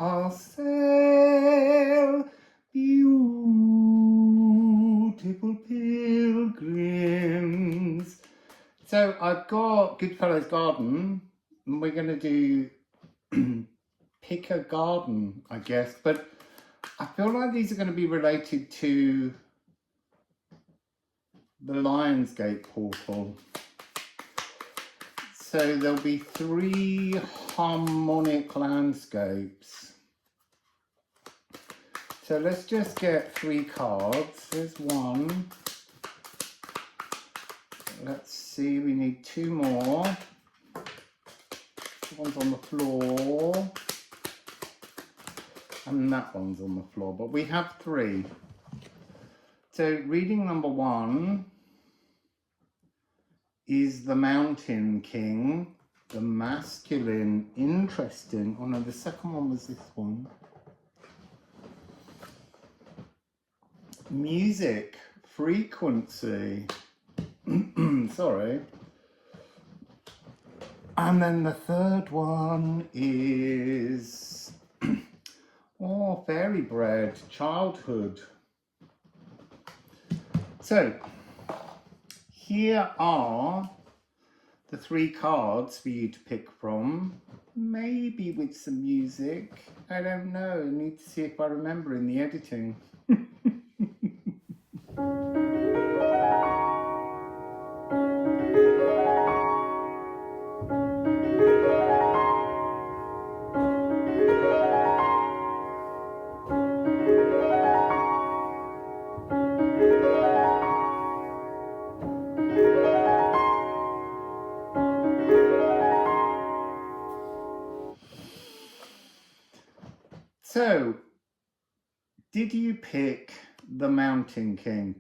Wassail, beautiful pilgrims. So I've got Goodfellows Garden, and we're going to do pick a garden, I guess, but I feel like these are going to be related to the Lionsgate portal. So there'll be 3 harmonic landscapes. So let's just get 3 cards. There's 1. Let's see, we need 2 more. One's on the floor. And that one's on the floor, but we have 3. So reading number 1 is the Mountain King, the masculine, interesting. Oh no, the second one was this one. Music, frequency. Sorry. And then the third one is, oh, fairy bread, childhood. So, here are the 3 cards for you to pick from, maybe with some music. I don't know, I need to see if I remember in the editing. So, did you pick the Mountain King?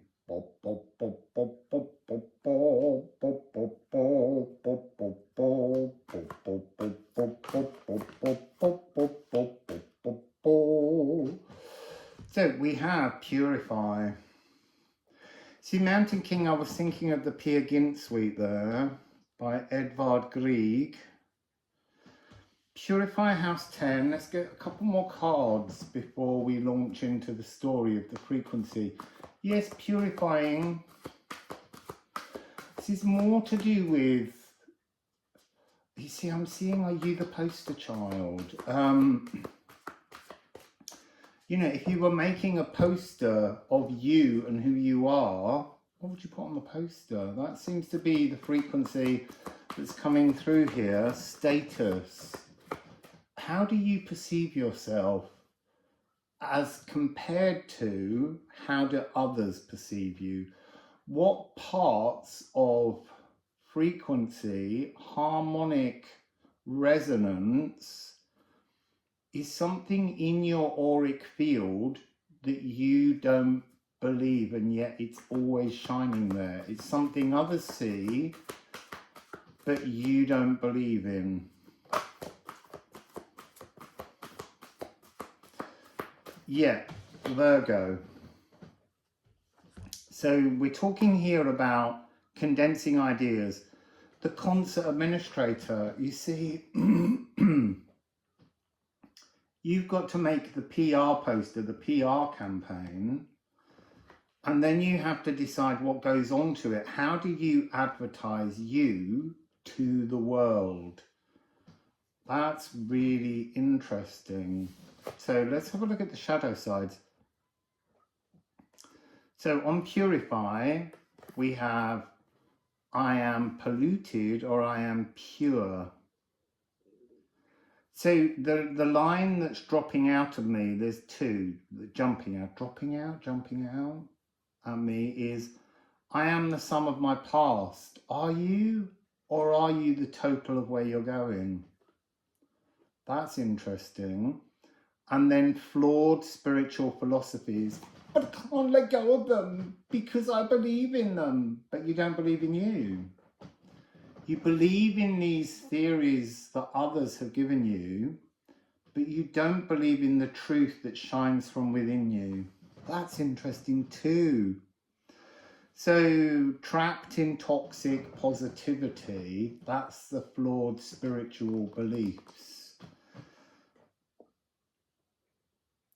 So we have Purify. See, Mountain King, I was thinking of the Peer Gynt suite there by Edvard Grieg. Purify House 10. Let's get a couple more cards before we launch into the story of the frequency. Yes, purifying. This is more to do with, you see, I'm seeing, are you the poster child? You know, if you were making a poster of you and who you are, what would you put on the poster? That seems to be the frequency that's coming through here. Status. How do you perceive yourself as compared to how do others perceive you? What parts of frequency, harmonic resonance is something in your auric field that you don't believe, and yet it's always shining there? It's something others see, but you don't believe in. Yeah, Virgo. So we're talking here about condensing ideas. The concert administrator, you see, you've got to make the PR poster, the PR campaign, and then you have to decide what goes on to it. How do you advertise you to the world? That's really interesting. So let's have a look at the shadow sides. So on Purify, we have I am polluted or I am pure. So the line that's dropping out of me, there's 2, jumping out at me is, I am the sum of my past. Are you, or are you the total of where you're going? That's interesting. And then flawed spiritual philosophies. But I can't let go of them because I believe in them. But you don't believe in you. You believe in these theories that others have given you, but you don't believe in the truth that shines from within you. That's interesting too. So trapped in toxic positivity, that's the flawed spiritual beliefs.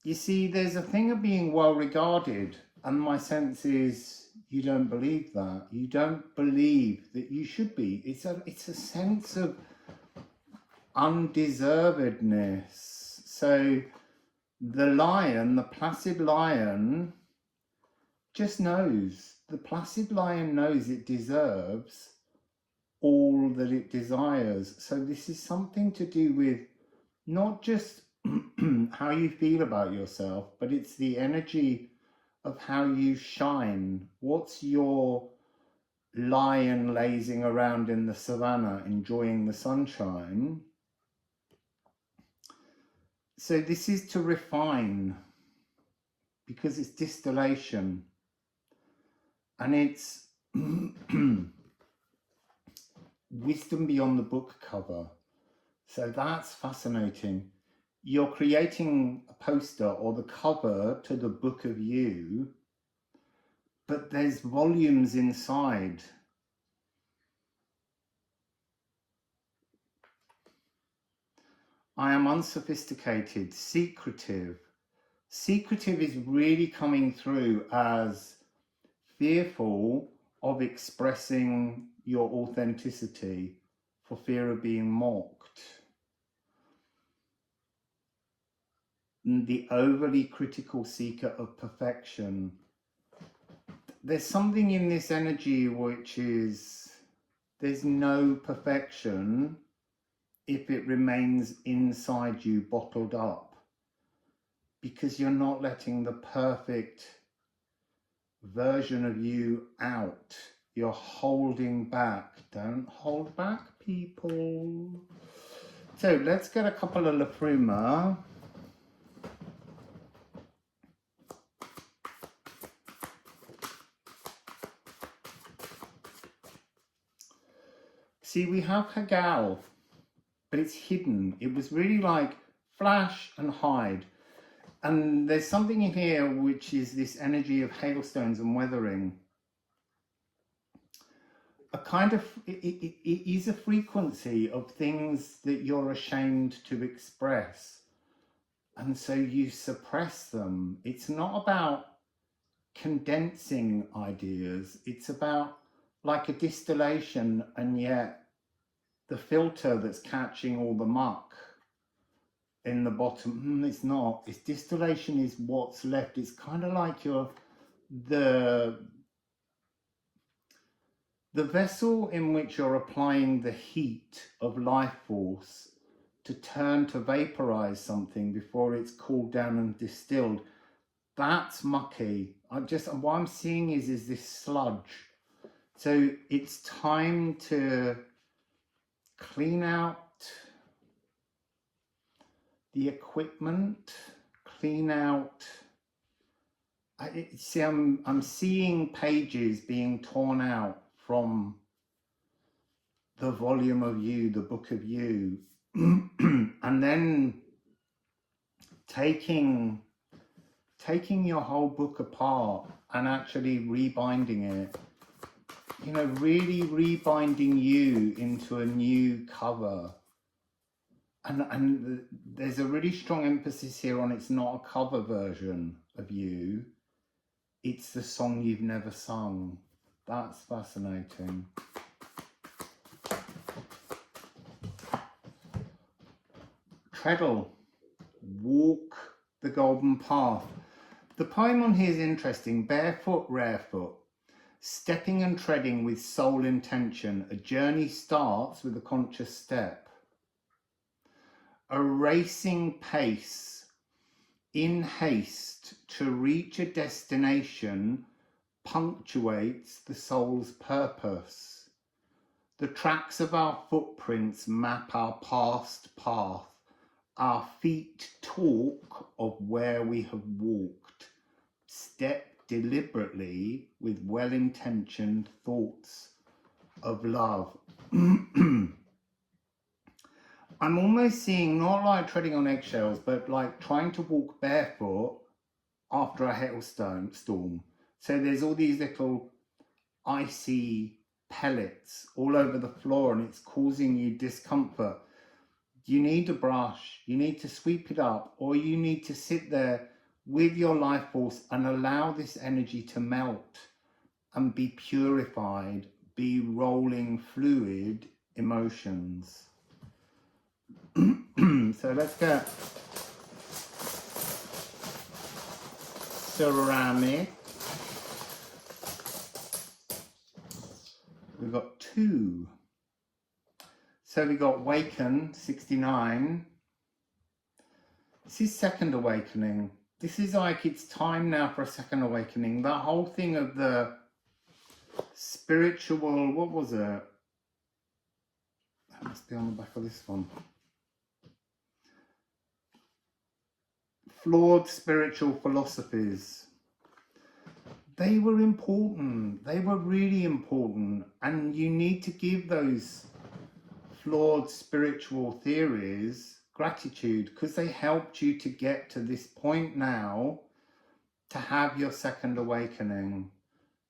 You see, there's a thing of being well regarded, and my sense is you don't believe that. You don't believe that you should be. It's a sense of undeservedness. So the lion, the placid lion, just knows. The placid lion knows it deserves all that it desires. So this is something to do with not just how you feel about yourself, but it's the energy of how you shine. What's your lion lazing around in the savannah enjoying the sunshine? So this is to refine, because it's distillation, and it's wisdom beyond the book cover. So that's fascinating. You're creating a poster or the cover to the book of you, but there's volumes inside. I am unsophisticated, secretive. Secretive is really coming through as fearful of expressing your authenticity for fear of being mocked. The overly critical seeker of perfection. There's something in this energy which is, there's no perfection if it remains inside you, bottled up, because you're not letting the perfect version of you out. You're holding back. Don't hold back, people. So let's get a couple of Liffruma. See, we have Hagal, but it's hidden. It was really like flash and hide. And there's something in here which is this energy of hailstones and weathering. A kind of, it is a frequency of things that you're ashamed to express. And so you suppress them. It's not about condensing ideas. It's about like a distillation, and yet the filter that's catching all the muck in the bottom, it's not. It's distillation is what's left. It's kind of like the vessel in which you're applying the heat of life force to turn to vaporize something before it's cooled down and distilled. That's mucky. What I'm seeing is this sludge. So it's time to clean out the equipment, clean out. See, I'm seeing pages being torn out from the volume of you, the book of you, and then taking your whole book apart and actually rebinding it. You know, really rebinding you into a new cover. And there's a really strong emphasis here on it's not a cover version of you. It's the song you've never sung. That's fascinating. Treadle, walk the golden path. The poem on here is interesting. Barefoot, rarefoot. Stepping and treading with soul intention, a journey starts with a conscious step. A racing pace, in haste to reach a destination, punctuates the soul's purpose. The tracks of our footprints map our past path. Our feet talk of where we have walked. Step deliberately with well-intentioned thoughts of love. I'm almost seeing not like treading on eggshells, but like trying to walk barefoot after a hailstone storm. So there's all these little icy pellets all over the floor and it's causing you discomfort. You need a brush, you need to sweep it up, or you need to sit there with your life force and allow this energy to melt and be purified, be rolling fluid emotions. So let's get ceramic. We've got 2. So we got Waken 69. This is second awakening. This is like it's time now for a second awakening. That whole thing of the spiritual, what was it? That must be on the back of this one. Flawed spiritual philosophies. They were important. They were really important. And you need to give those flawed spiritual theories gratitude, because they helped you to get to this point now to have your second awakening,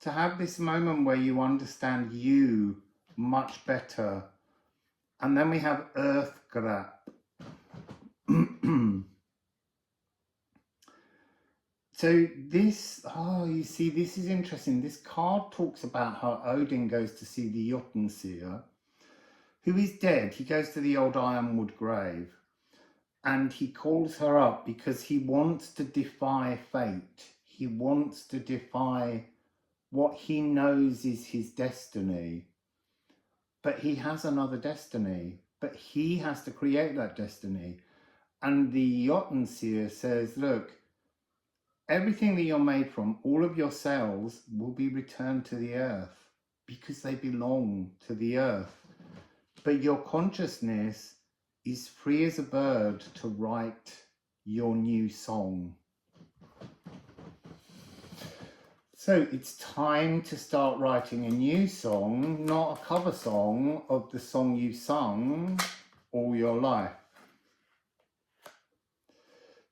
to have this moment where you understand you much better. And then we have Earth Grap. So this, you see, this is interesting. This card talks about how Odin goes to see the Jotunseer, who is dead. He goes to the old ironwood grave and he calls her up because he wants to defy fate. He wants to defy what he knows is his destiny. But he has another destiny, but he has to create that destiny. And the Jotunseer says, look, everything that you're made from, all of your cells will be returned to the earth because they belong to the earth. But your consciousness is free as a bird to write your new song. So it's time to start writing a new song, not a cover song of the song you've sung all your life.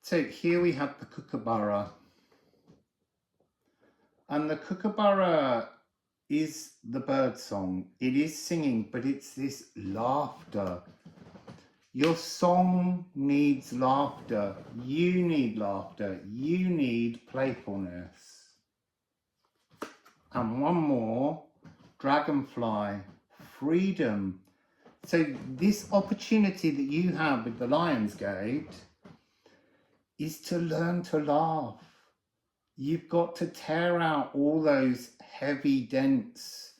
So here we have the kookaburra. And the kookaburra is the bird song. It is singing, but it's this laughter. Your song needs laughter. You need laughter. You need playfulness. And one more, dragonfly, freedom. So this opportunity that you have with the Lion's Gate is to learn to laugh. You've got to tear out all those heavy, dense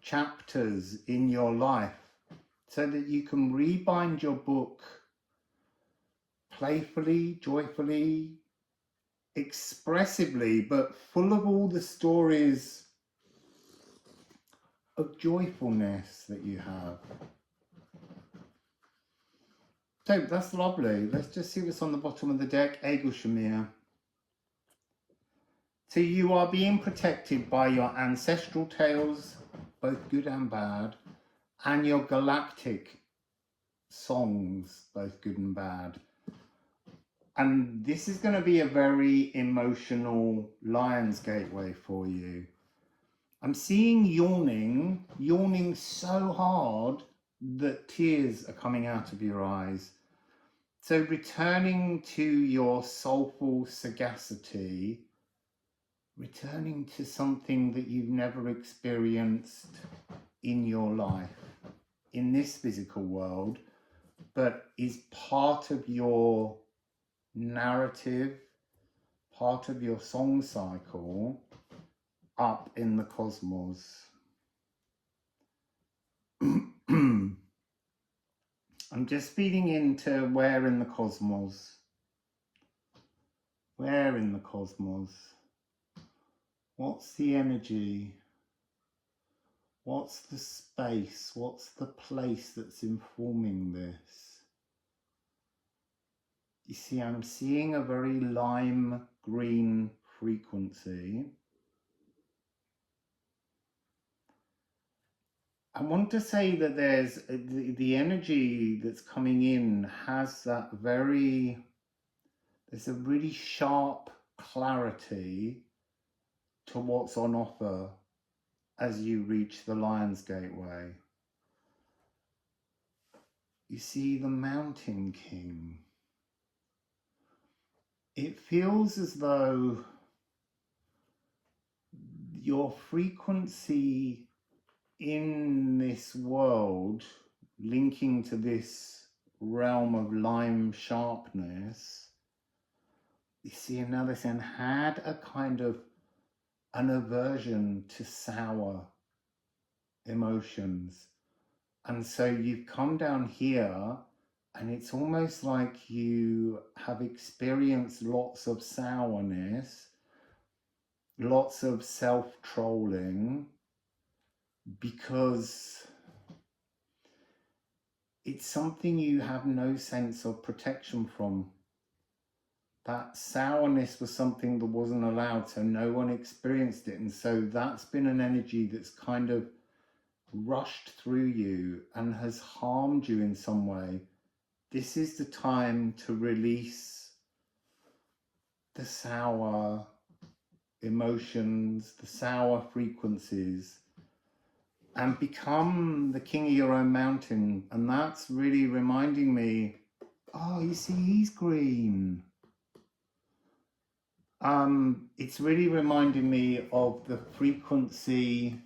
chapters in your life so that you can rebind your book playfully, joyfully, expressively, but full of all the stories of joyfulness that you have. So that's lovely. Let's just see what's on the bottom of the deck. Egil Shamir. So you are being protected by your ancestral tales, both good and bad, and your galactic songs, both good and bad. And this is going to be a very emotional Lion's Gateway for you. I'm seeing yawning so hard that tears are coming out of your eyes. So returning to your soulful sagacity, returning to something that you've never experienced in your life, in this physical world, but is part of your narrative, part of your song cycle up in the cosmos. I'm just feeding into where in the cosmos. Where in the cosmos? What's the energy? What's the space? What's the place that's informing this? You see, I'm seeing a very lime green frequency. I want to say that there's the energy that's coming in has that there's a really sharp clarity to what's on offer as you reach the Lion's Gateway. You see the Mountain King. It feels as though your frequency in this world, linking to this realm of lime sharpness, you see another thing, had a kind of an aversion to sour emotions. And so you've come down here and it's almost like you have experienced lots of sourness, lots of self-trolling, because it's something you have no sense of protection from. That sourness was something that wasn't allowed, so no one experienced it. And so that's been an energy that's kind of rushed through you and has harmed you in some way. This is the time to release the sour emotions, the sour frequencies, and become the king of your own mountain. And that's really reminding me, oh, you see, he's green. It's really reminding me of the frequency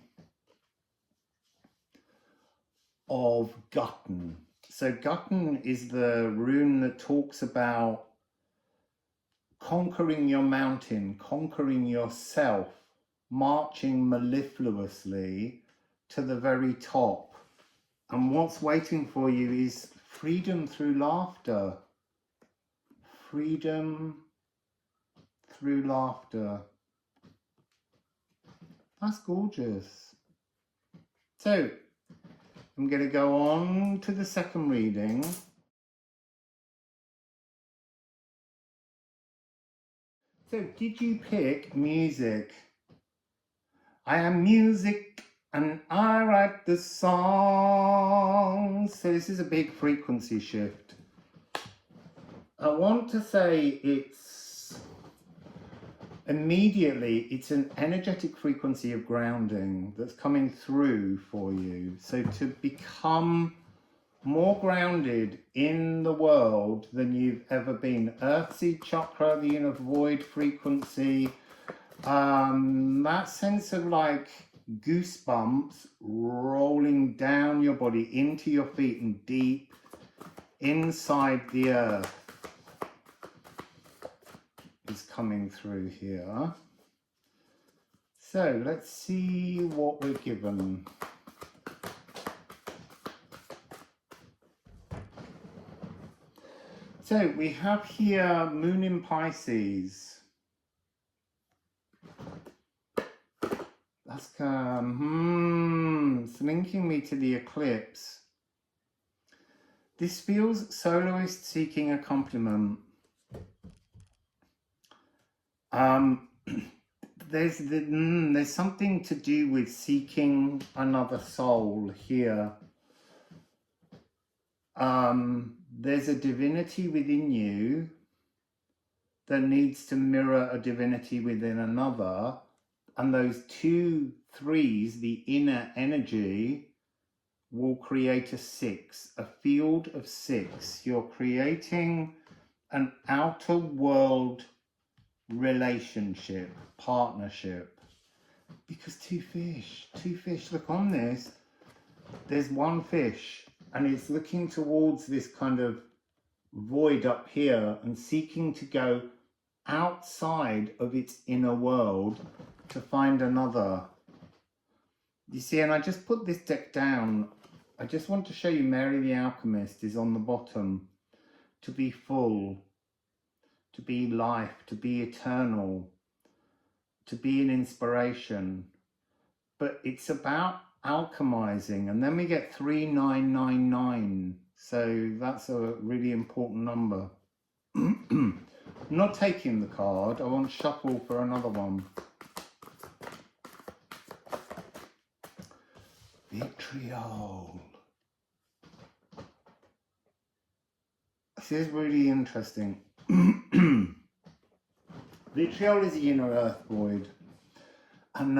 of Gutton. So Gutton is the rune that talks about conquering your mountain, conquering yourself, marching mellifluously to the very top. And what's waiting for you is freedom through laughter. Freedom through laughter. That's gorgeous. So I'm going to go on to the second reading. So did you pick music? I am music and I write the songs. So this is a big frequency shift. I want to say it's an energetic frequency of grounding that's coming through for you. So to become more grounded in the world than you've ever been. Earthseed chakra, the inner void frequency, that sense of like goosebumps rolling down your body into your feet and deep inside the earth is coming through here. So let's see what we're given. So we have here Moon in Pisces. That's it's linking me to the eclipse. This feels soloist seeking a compliment. There's something to do with seeking another soul here. There's a divinity within you that needs to mirror a divinity within another, and those two threes, the inner energy, will create a six, a field of six. You're creating an outer world relationship, partnership, because two fish, look on this, there's one fish and it's looking towards this kind of void up here and seeking to go outside of its inner world to find another. You see, and I just put this deck down. I just want to show you Mary the Alchemist is on the bottom. To be full, to be life, to be eternal, to be an inspiration. But it's about alchemizing. And then we get 3999. So that's a really important number. I'm not taking the card. I want shuffle for another one. Vitriol. This is really interesting. Vitriol is the inner earth void. And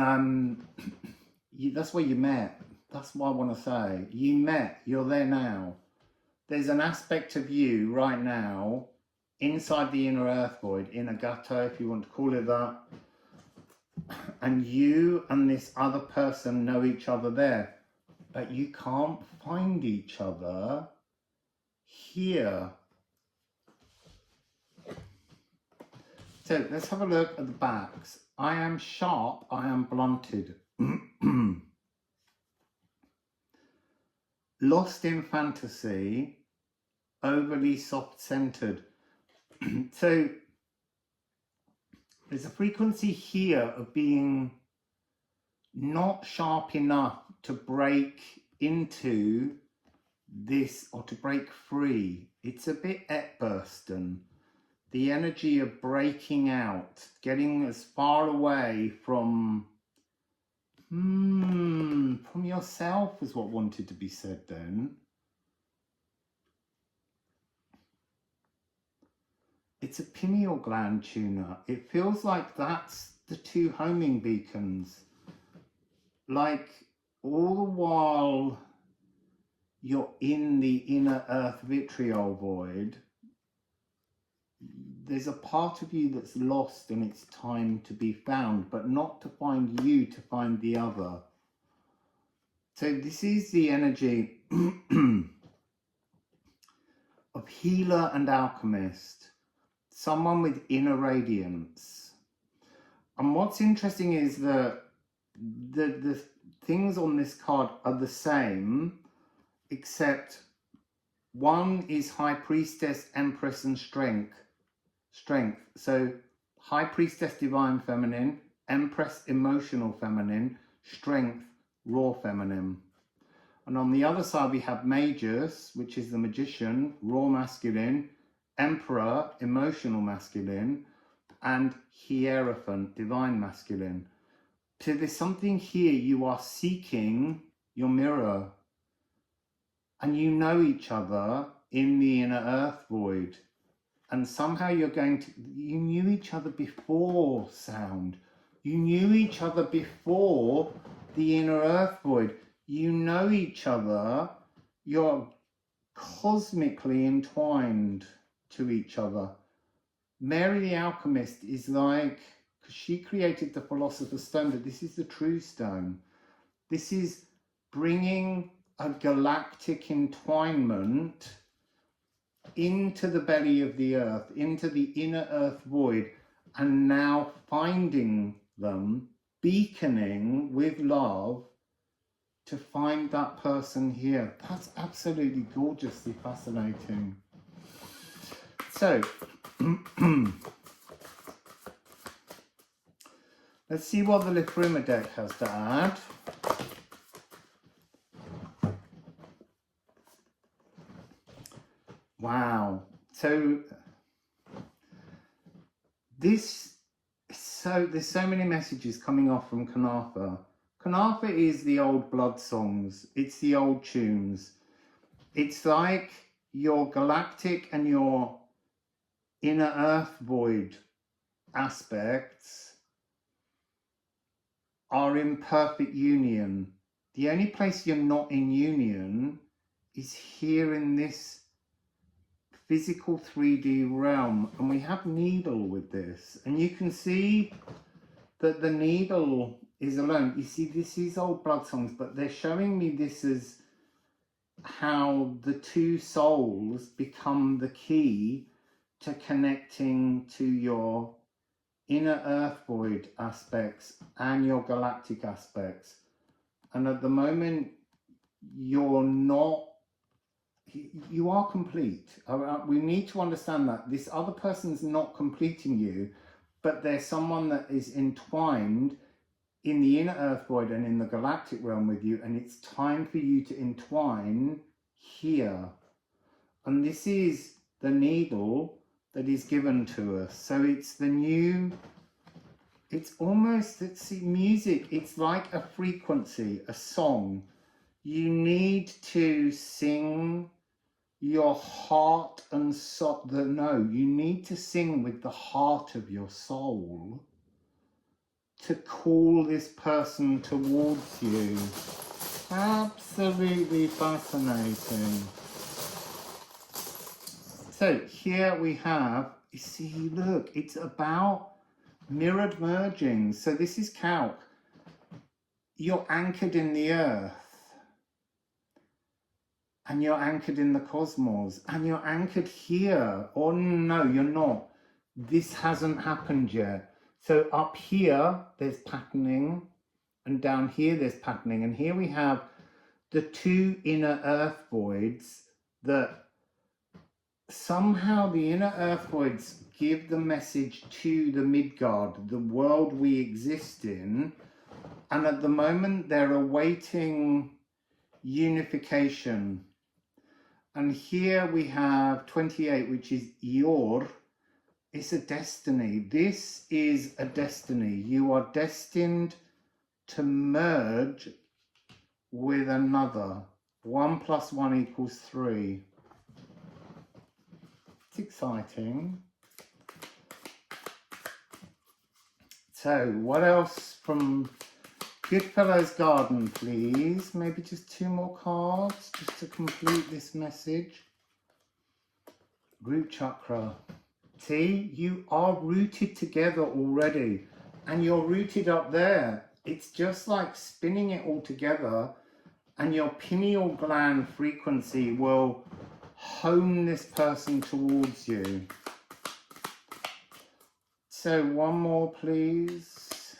that's where you met. That's what I want to say. You met. You're there now. There's an aspect of you right now inside the inner earth void, inner gutter, if you want to call it that, and you and this other person know each other there, but you can't find each other here. So let's have a look at the backs. I am sharp, I am blunted. Lost in fantasy, overly soft-centered. So there's a frequency here of being not sharp enough to break into this or to break free. It's a bit Etbursten. The energy of breaking out, getting as far away from yourself is what wanted to be said then. It's a pineal gland tuner. It feels like that's the two homing beacons. Like all the while you're in the inner earth vitriol void, there's a part of you that's lost and it's time to be found, but not to find you, to find the other. So this is the energy of healer and alchemist, someone with inner radiance. And what's interesting is that the things on this card are the same, except one is High Priestess, Empress, and Strength. So High Priestess, Divine Feminine, Empress, Emotional Feminine, Strength, Raw Feminine. And on the other side we have Magus, which is the Magician, Raw Masculine, Emperor, Emotional Masculine, and Hierophant, Divine Masculine. So there's something here, you are seeking your mirror, and you know each other in the inner earth void. And somehow you're going to, you knew each other before sound. You knew each other before the inner earth void. You know each other. You're cosmically entwined to each other. Mary the Alchemist is like, because she created the Philosopher's Stone, but this is the true stone. This is bringing a galactic entwinement into the belly of the earth, into the inner earth void, and now finding them, beaconing with love to find that person here. That's absolutely gorgeously fascinating. So let's see what the Liffruma deck has to add. Wow. So there's so many messages coming off from Kanatha. Kanatha is the old blood songs. It's the old tunes. It's like your galactic and your inner earth void aspects are in perfect union. The only place you're not in union is here in this physical 3D realm, and we have needle with this, and you can see that the needle is alone. You see, this is old blood songs, but they're showing me this as how the two souls become the key to connecting to your inner earth void aspects and your galactic aspects. And at the moment you're not, you are complete. We need to understand that this other person's not completing you, but there's someone that is entwined in the inner earth void and in the galactic realm with you, and it's time for you to entwine here. And this is the needle that is given to us. So it's the new, it's almost, let's see, music. It's like a frequency, a song. You need to sing your heart and soul. No, you need to sing with the heart of your soul to call this person towards you. Absolutely fascinating. So here we have, you see, look, it's about mirrored merging. So this is calc. You're anchored in the earth. And you're anchored in the cosmos. And you're anchored here. Or no, you're not. This hasn't happened yet. So up here, there's patterning. And down here, there's patterning. And here we have the two inner earth voids that somehow the inner earth voids give the message to the Midgard, the world we exist in. And at the moment, they're awaiting unification. And here we have 28, which is Yor. It's a destiny. This is a destiny. You are destined to merge with another. 1 + 1 = 3. It's exciting. So, what else from Goodfellows Garden, please? Maybe just 2 more cards, just to complete this message. Root chakra. See, you are rooted together already, and you're rooted up there. It's just like spinning it all together, and your pineal gland frequency will hone this person towards you. So, 1 more, please.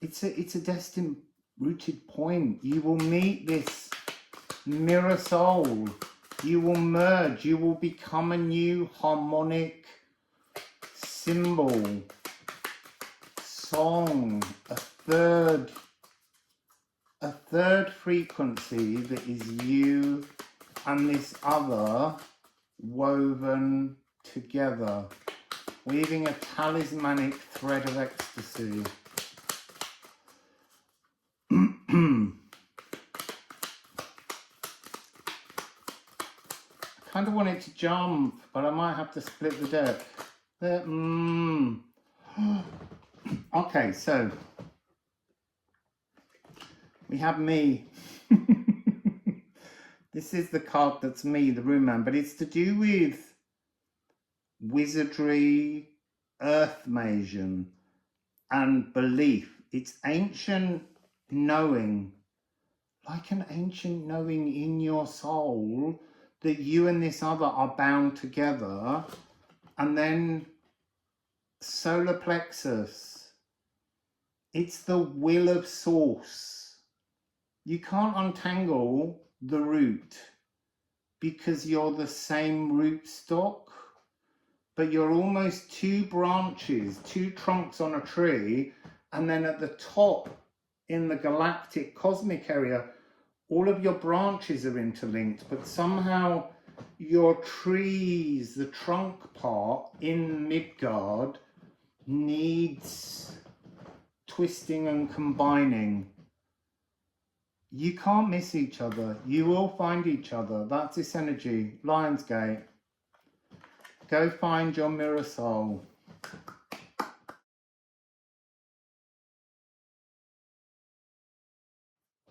It's a destined rooted point. You will meet this mirror soul. You will merge. You will become a new harmonic symbol, song, a third frequency that is you and this other woven together, weaving a talismanic thread of ecstasy. I kind of want it to jump, but I might have to split the deck. Okay, so we have me. This is the card that's me, the Rune Man, but it's to do with wizardry, earth magian, and belief. It's ancient knowing, like an ancient knowing in your soul, that you and this other are bound together. And then solar plexus, it's the will of source. You can't untangle the root because you're the same root stock, but you're almost 2 branches, 2 trunks on a tree, and then at the top in the galactic cosmic area, all of your branches are interlinked, but somehow your trees, the trunk part in Midgard, needs twisting and combining. You can't miss each other. You will find each other. That's this energy. Lionsgate. Go find your mirror soul.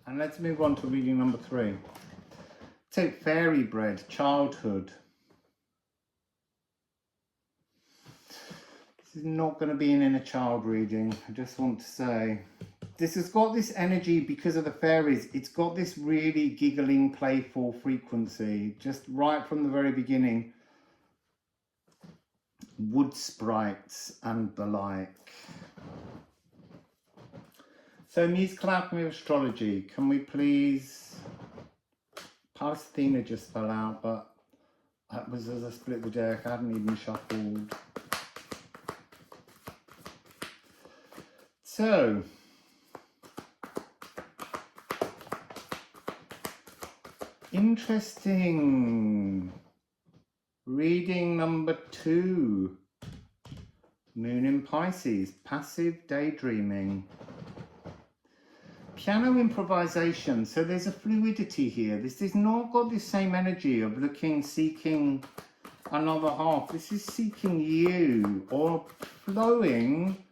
And let's move on to reading number 3. Take fairy bread, childhood. This is not going to be an inner child reading, I just want to say. This has got this energy because of the fairies. It's got this really giggling, playful frequency, just right from the very beginning. Wood sprites and the like. So, musical alchemy of astrology. Can we please... Palestina just fell out, but that was as I split the deck. I hadn't even shuffled. So, interesting. Reading number 2. Moon in Pisces, passive daydreaming. Piano improvisation, so there's a fluidity here. This is not got the same energy of looking, seeking another half. This is seeking you, or flowing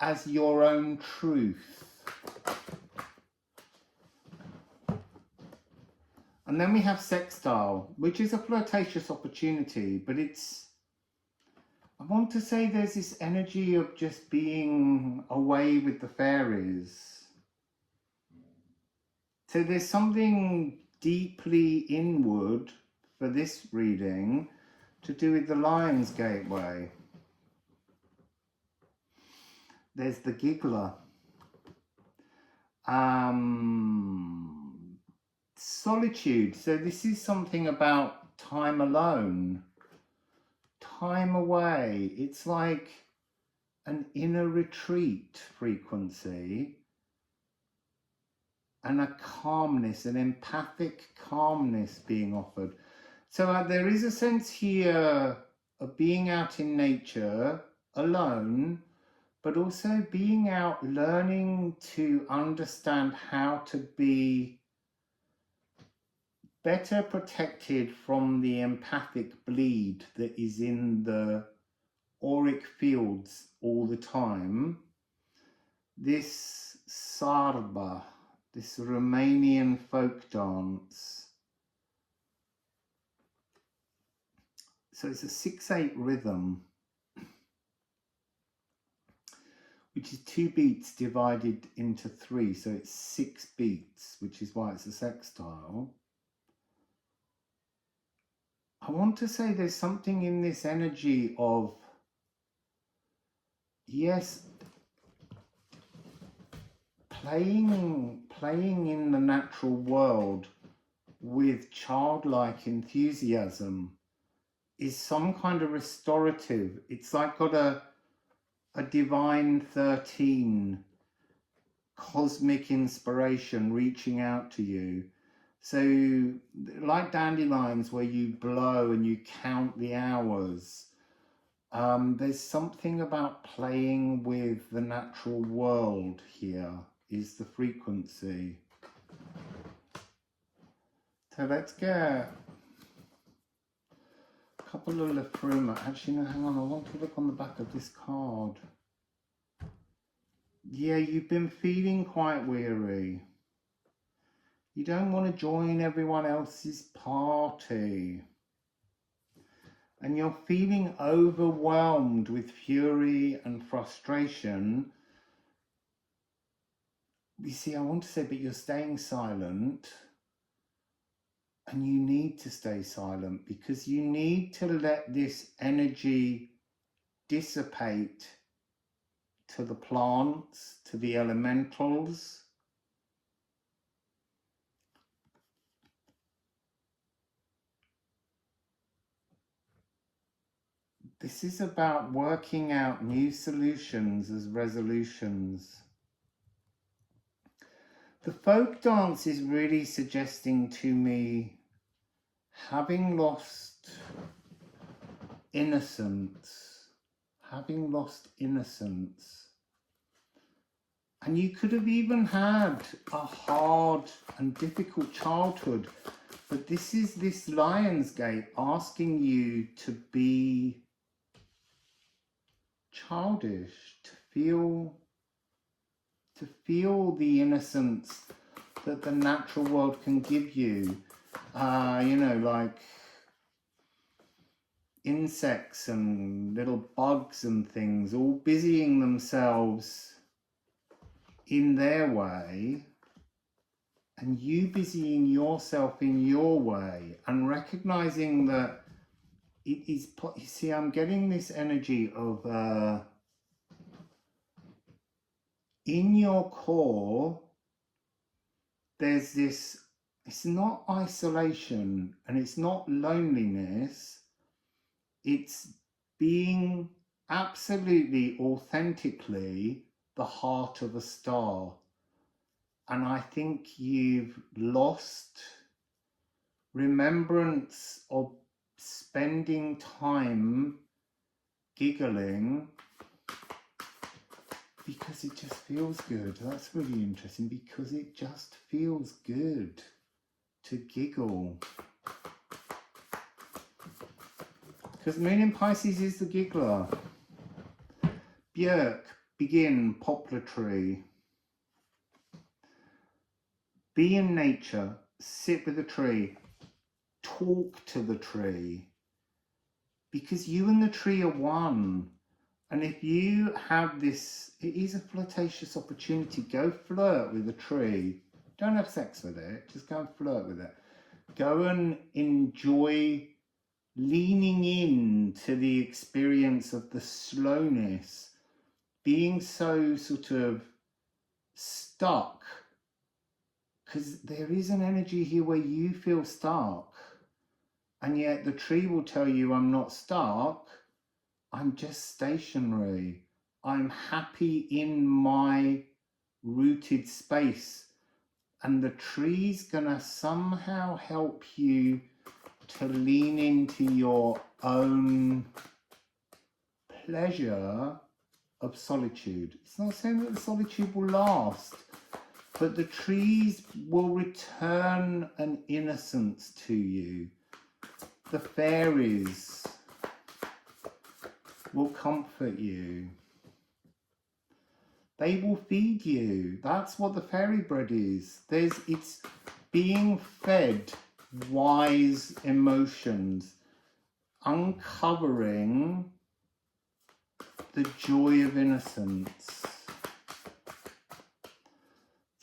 as your own truth. And then we have sextile, which is a flirtatious opportunity, but I want to say there's this energy of just being away with the fairies. So there's something deeply inward for this reading to do with the Lion's Gateway. There's the giggler. Solitude. So this is something about time alone, time away. It's like an inner retreat frequency and a calmness, an empathic calmness being offered. So there is a sense here of being out in nature alone, but also being out learning to understand how to be better protected from the empathic bleed that is in the auric fields all the time. This sarba, this Romanian folk dance. So it's a 6/8 rhythm, which is 2 beats divided into 3. So it's 6 beats, which is why it's a sextile. I want to say there's something in this energy of, yes, playing in the natural world with childlike enthusiasm is some kind of restorative. It's like got a divine 13 cosmic inspiration reaching out to you. So like dandelions where you blow and you count the hours, there's something about playing with the natural world here is the frequency. So let's get a couple of Liffruma. Actually, no, hang on, I want to look on the back of this card. Yeah, you've been feeling quite weary. You don't want to join everyone else's party. And you're feeling overwhelmed with fury and frustration. You see, I want to say, but you're staying silent. And you need to stay silent because you need to let this energy dissipate to the plants, to the elementals. This is about working out new solutions as resolutions. The folk dance is really suggesting to me having lost innocence, And you could have even had a hard and difficult childhood, but this is this Lion's Gate asking you to be childish, to feel the innocence that the natural world can give you. You know, like insects and little bugs and things all busying themselves in their way, and you busying yourself in your way, and recognizing that it is, you see, I'm getting this energy of in your core, there's this, it's not isolation and it's not loneliness, it's being absolutely authentically the heart of a star. And I think you've lost remembrance of spending time giggling because it just feels good. That's really interesting, because it just feels good to giggle. Because Moon in Pisces is the giggler. Björk, begin, poplar tree. Be in nature, sit with the tree, talk to the tree, because you and the tree are one. And if you have this, it is a flirtatious opportunity. Go flirt with the tree. Don't have sex with it, just go and flirt with it. Go and enjoy leaning in to the experience of the slowness, being so sort of stuck, because there is an energy here where you feel stuck, and yet the tree will tell you, I'm not stuck, I'm just stationary. I'm happy in my rooted space. And the tree's gonna somehow help you to lean into your own pleasure of solitude. It's not saying that the solitude will last, but the trees will return an innocence to you. The fairies will comfort you. They will feed you. That's what the fairy bread is. It's being fed wise emotions, uncovering the joy of innocence.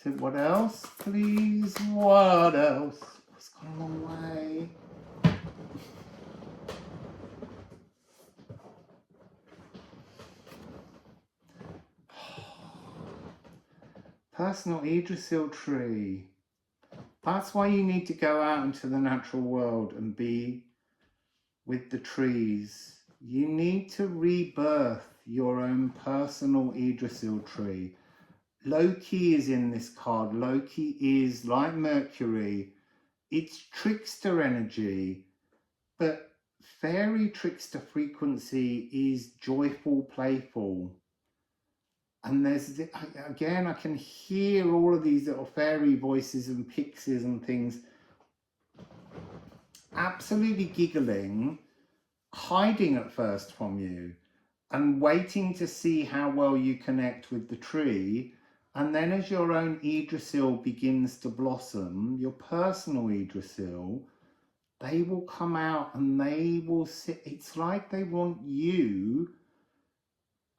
So what else, please? What else? What's gone a long way? Personal Yggdrasil tree. That's why you need to go out into the natural world and be with the trees. You need to rebirth your own personal Yggdrasil tree. Loki is in this card. Loki is like Mercury. It's trickster energy, but fairy trickster frequency is joyful, playful. And there's, again, I can hear all of these little fairy voices and pixies and things absolutely giggling, hiding at first from you and waiting to see how well you connect with the tree. And then as your own Yggdrasil begins to blossom, your personal Yggdrasil, they will come out and they will sit. It's like they want you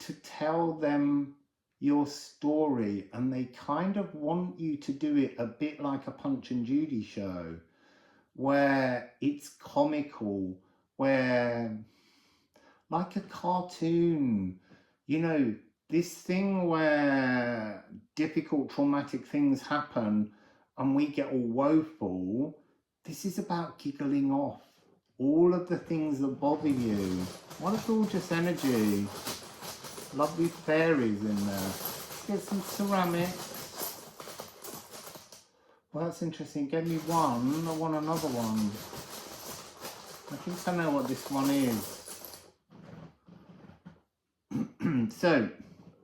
to tell them your story, and they kind of want you to do it a bit like a Punch and Judy show, where it's comical, where like a cartoon, you know, this thing where difficult traumatic things happen and we get all woeful. This is about giggling off all of the things that bother you. What a gorgeous energy. Lovely fairies in there. Let's get some ceramics. Well, that's interesting. Gave me one. I want another one. I think I know what this one is. So,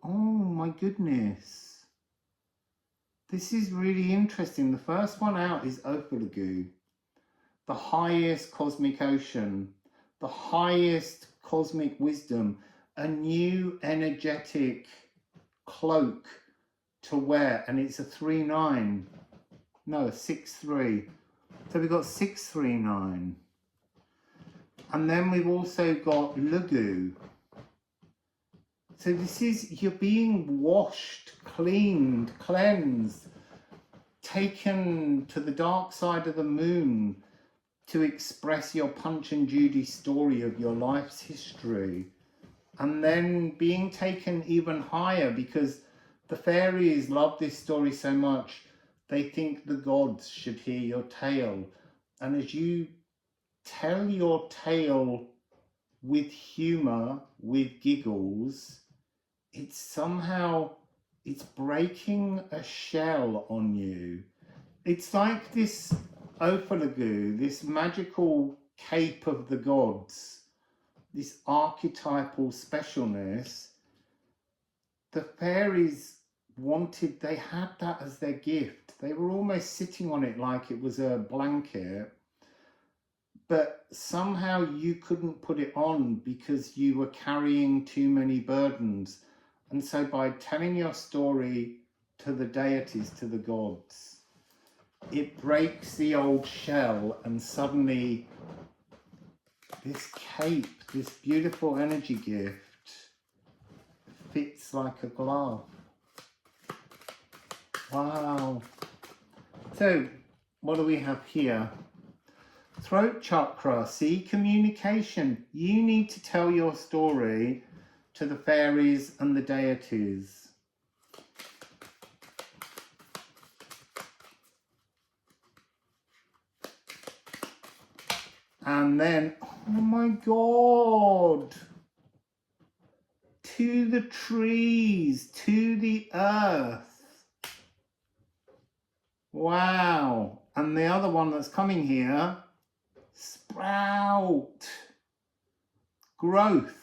oh my goodness. This is really interesting. The first one out is Ophalagu, the highest cosmic ocean, the highest cosmic wisdom, a new energetic cloak to wear, and it's a 3-9. No, a 6-3. So we've got 639. And then we've also got Lugu. So this is, you're being washed, cleaned, cleansed, taken to the dark side of the moon to express your Punch and Judy story of your life's history. And then being taken even higher, because the fairies love this story so much, they think the gods should hear your tale. And as you tell your tale with humour, with giggles, it's somehow, it's breaking a shell on you. It's like this Ophalagu, this magical cape of the gods, this archetypal specialness. The fairies wanted, they had that as their gift. They were almost sitting on it like it was a blanket, but somehow you couldn't put it on because you were carrying too many burdens. And so by telling your story to the deities, to the gods, it breaks the old shell, and suddenly this cape, this beautiful energy gift, fits like a glove. Wow. So, what do we have here? Throat chakra, see, communication. You need to tell your story to the fairies and the deities. And then, oh my God, to the trees, to the earth. Wow. And the other one that's coming here, sprout, growth.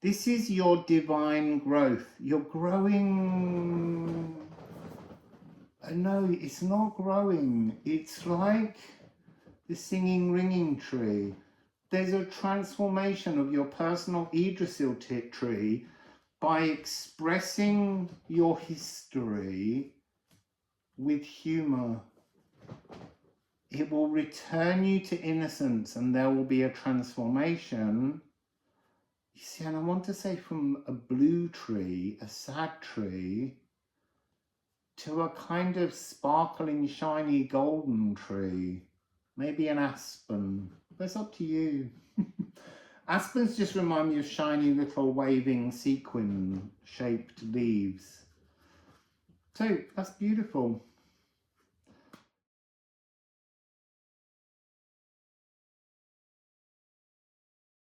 This is your divine growth. You're growing. No, it's not growing. It's like the singing, ringing tree. There's a transformation of your personal Yggdrasil tree by expressing your history with humour. It will return you to innocence, and there will be a transformation. You see, and I want to say from a blue tree, a sad tree, to a kind of sparkling, shiny, golden tree. Maybe an aspen. But it's up to you. Aspens just remind me of shiny little waving sequin-shaped leaves. So, that's beautiful.